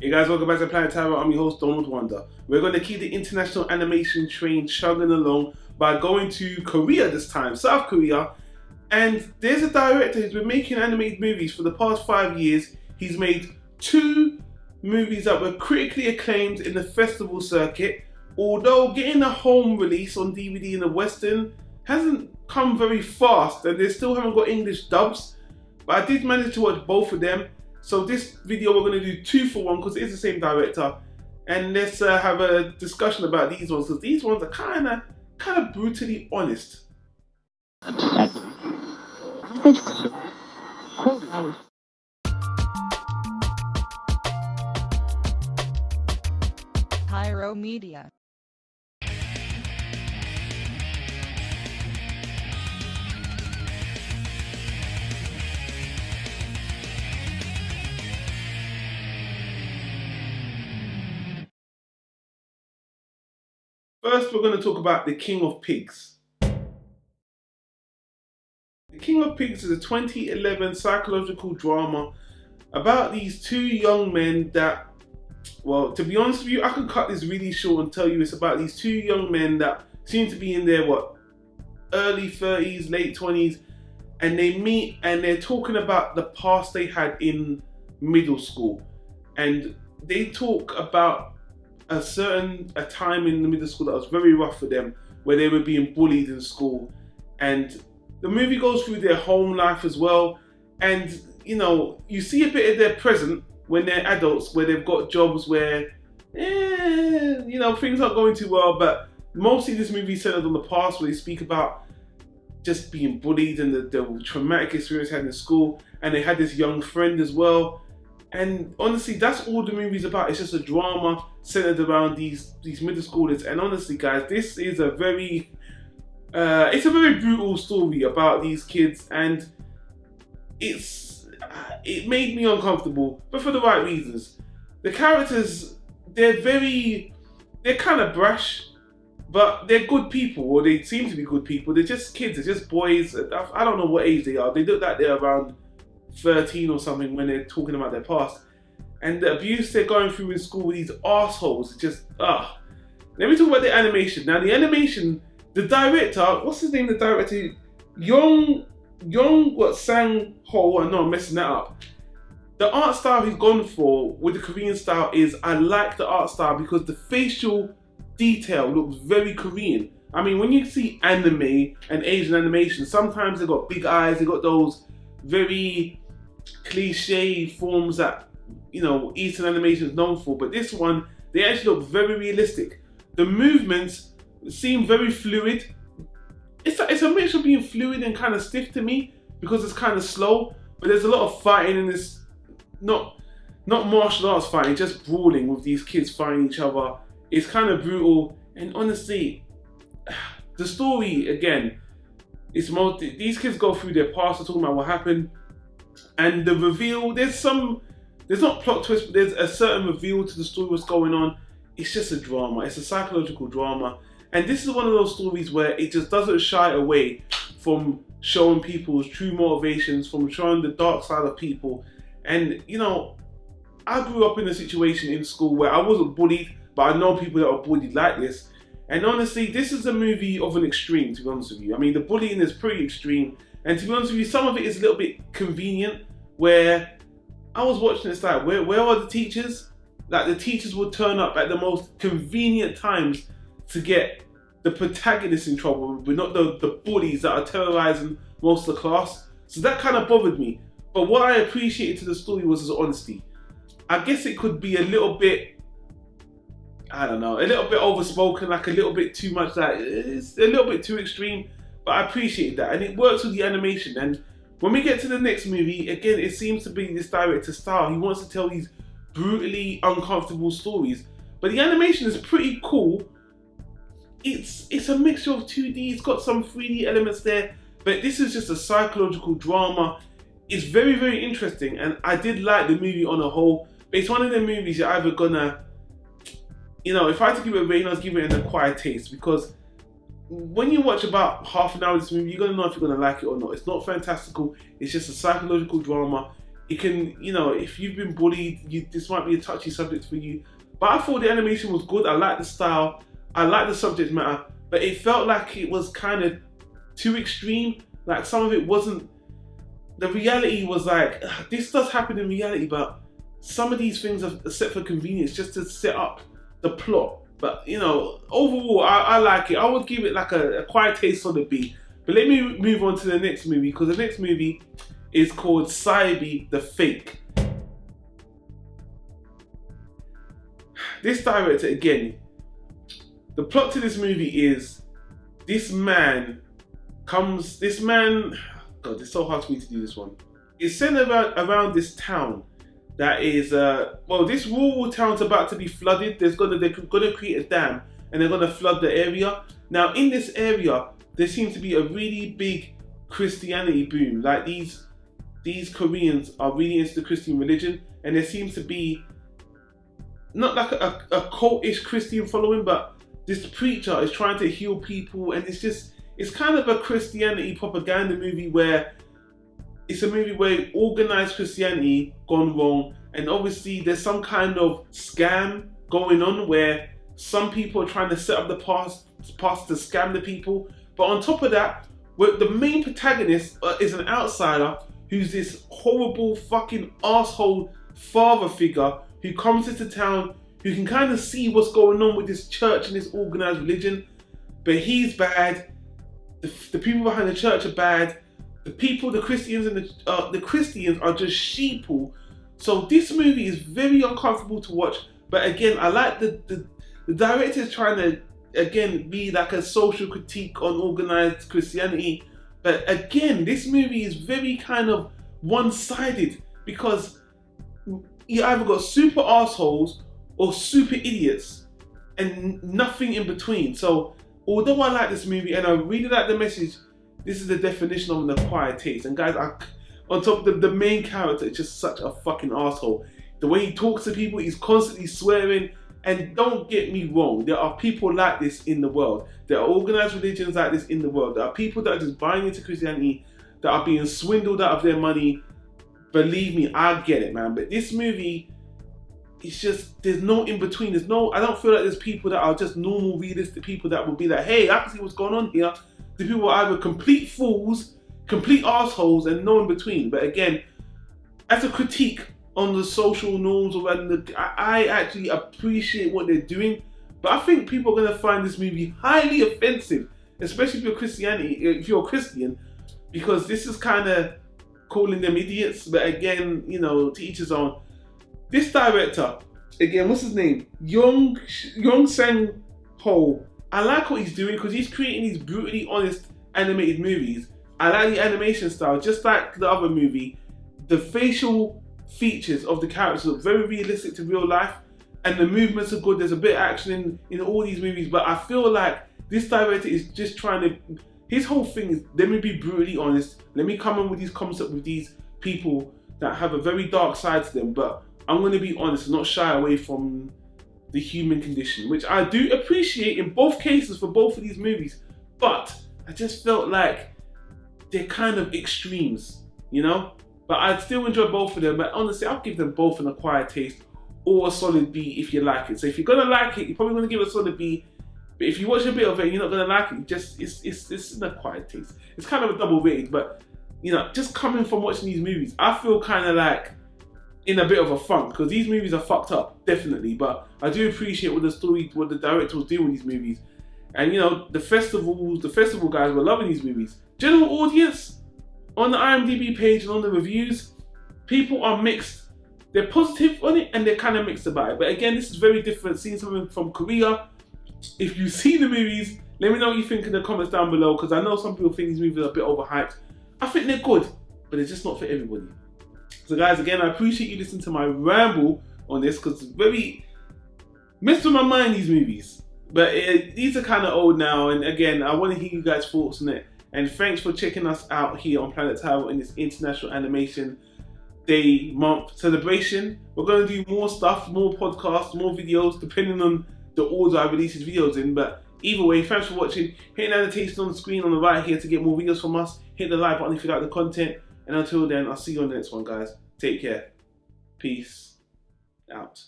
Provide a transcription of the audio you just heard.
Hey guys, welcome back to Planet Tyro. I'm your host, Donald Wonder. We're going to keep the international animation train chugging along by going to Korea this time, South Korea. And there's a director who's been making animated movies for the past 5 years. He's made 2 movies that were critically acclaimed in the festival circuit, although getting a home release on DVD in the Western hasn't come very fast, and they still haven't got English dubs. But I did manage to watch both of them. So this video we're going to do 2 for 1 because it is the same director, and let's have a discussion about these ones because these ones are kind of brutally honest. Tyro Media. First, we're going to talk about The King of Pigs. The King of Pigs is a 2011 psychological drama about these 2 young men that, well, to be honest with you, I could cut this really short and tell you it's about these 2 young men that seem to be in their, early 30s, late 20s, and they meet and they're talking about the past they had in middle school. And they talk about a time in the middle school that was very rough for them, where they were being bullied in school, and the movie goes through their home life as well. And you see a bit of their present when they're adults, where they've got jobs where things aren't going too well, but mostly this movie is centered on the past, where they speak about just being bullied and the traumatic experience they had in school, and they had this young friend as well. And honestly, that's all the movie's about. It's just a drama centered around these middle schoolers. And honestly, guys, this is a very brutal story about these kids, and it made me uncomfortable, but for the right reasons. The characters, they're kind of brash, but they're good people, or they seem to be good people. They're just kids. They're just boys. I don't know what age they are. They look like they're around 13 or something when they're talking about their past, and the abuse they're going through in school with these assholes. Let me talk about the animation. Now, the animation, the director, what's his name? The director, Sang Ho. I know I'm messing that up. The art style he's gone for with the Korean style is, I like the art style because the facial detail looks very Korean. I mean, when you see anime and Asian animation, sometimes they've got big eyes, they've got those very cliche forms that Eastern animation is known for, but this one, they actually look very realistic. The movements seem very fluid. It's a mixture of being fluid and kind of stiff to me because it's kind of slow, but there's a lot of fighting in this, not martial arts fighting, just brawling with these kids fighting each other. It's kind of brutal, and honestly, the story, again, these kids go through their past, they're talking about what happened, and the reveal, there's not plot twist, but there's a certain reveal to the story, what's going on. It's just a drama, it's a psychological drama, and this is one of those stories where it just doesn't shy away from showing people's true motivations, from showing the dark side of people. And I grew up in a situation in school where I wasn't bullied, but I know people that are bullied like this. And honestly, this is a movie of an extreme, to be honest with you. I mean, the bullying is pretty extreme. And to be honest with you, some of it is a little bit convenient, where I was watching this like, where are the teachers? Like, the teachers would turn up at the most convenient times to get the protagonists in trouble, but not the bullies that are terrorizing most of the class. So that kind of bothered me. But what I appreciated to the story was his honesty. I guess it could be a little bit, I don't know, a little bit overspoken, like a little bit too much, like it's a little bit too extreme, but I appreciate that, and it works with the animation. And when we get to the next movie, again, it seems to be this director's style. He wants to tell these brutally uncomfortable stories, but the animation is pretty cool. It's a mixture of 2D, it's got some 3D elements there, but this is just a psychological drama. It's very, very interesting, and I did like the movie on a whole. But it's one of the movies you're either gonna, if I had to give it a rating, I'd give it an acquired taste, because when you watch about half an hour of this movie, you're gonna know if you're gonna like it or not. It's not fantastical, it's just a psychological drama. it can, you know, if you've been bullied, this might be a touchy subject for you. But I thought the animation was good. I like the style. I like the subject matter. But it felt like it was kind of too extreme. Like some of it wasn't. The reality was like, this does happen in reality, but some of these things are set for convenience just to set up the plot. But you know, overall, I like it. I would give it like a quiet taste solid B. But let me move on to the next movie, because the next movie is called Cybe the Fake. This director, again, the plot to this movie is this man, God, it's so hard for me to do this one. It's set around this town that is, this rural town's about to be flooded. They're gonna create a dam and they're gonna flood the area. Now in this area, there seems to be a really big Christianity boom. Like these Koreans are really into the Christian religion, and there seems to be not like a cultish Christian following, but this preacher is trying to heal people, and it's kind of a Christianity propaganda movie where it's a movie where organized Christianity gone wrong, and obviously there's some kind of scam going on where some people are trying to set up the past to scam the people. But on top of that, the main protagonist is an outsider who's this horrible fucking asshole father figure who comes into town, who can kind of see what's going on with this church and this organized religion, but he's bad. The people behind the church are bad. The Christians and the Christians are just sheeple. So this movie is very uncomfortable to watch. But again, I like the director is trying to again be like a social critique on organized Christianity. But again, this movie is very kind of one-sided, because you either got super assholes or super idiots and nothing in between. So although I like this movie and I really like the message, this is the definition of an acquired taste. And guys, on top of the main character is just such a fucking asshole. The way he talks to people, he's constantly swearing. And don't get me wrong, there are people like this in the world. There are organized religions like this in the world. There are people that are just buying into Christianity, that are being swindled out of their money. Believe me, I get it, man. But this movie, it's just, there's no in between. I don't feel like there's people that are just normal, realistic people that will be like, hey, I can see what's going on here. The people are either complete fools, complete assholes, and no in between. But again, as a critique on the social norms, I actually appreciate what they're doing. But I think people are going to find this movie highly offensive, especially if you're a Christian, because this is kind of calling them idiots. But again, you know, to each his own. This director, again, what's his name? Yong Sang-ho. I like what he's doing because he's creating these brutally honest animated movies. I like the animation style, just like the other movie. The facial features of the characters look very realistic to real life, and the movements are good. There's a bit of action in all these movies, but I feel like this director is just trying to, his whole thing is, let me be brutally honest, let me come in with these concepts with these people that have a very dark side to them, but I'm going to be honest and not shy away from the human condition, which I do appreciate in both cases for both of these movies. But I just felt like they're kind of extremes, you know? But I still enjoy both of them. But honestly, I'll give them both an acquired taste or a solid B if you like it. So if you're going to like it, you're probably going to give it a solid B. But if you watch a bit of it and you're not going to like it, it's an acquired taste. It's kind of a double rated, but you know, just coming from watching these movies, I feel kind of like in a bit of a funk, because these movies are fucked up, definitely. But I do appreciate what the director was doing with these movies. And you know, the festival guys were loving these movies. General audience, on the IMDb page and on the reviews, people are mixed. They're positive on it and they're kind of mixed about it. But again, this is very different, seeing something from Korea. If you see the movies, let me know what you think in the comments down below, because I know some people think these movies are a bit overhyped. I think they're good, but they're just not for everybody. So guys, again, I appreciate you listening to my ramble on this, because it's very messed with my mind, these movies. But these are kind of old now, and again, I want to hear you guys' thoughts on it. And thanks for checking us out here on Planet Tyro in this International Animation Day month celebration. We're going to do more stuff, more podcasts, more videos, depending on the order I release these videos in. But either way, thanks for watching. Hit the annotation on the screen on the right here to get more videos from us. Hit the like button if you like the content. And until then, I'll see you on the next one, guys. Take care. Peace out.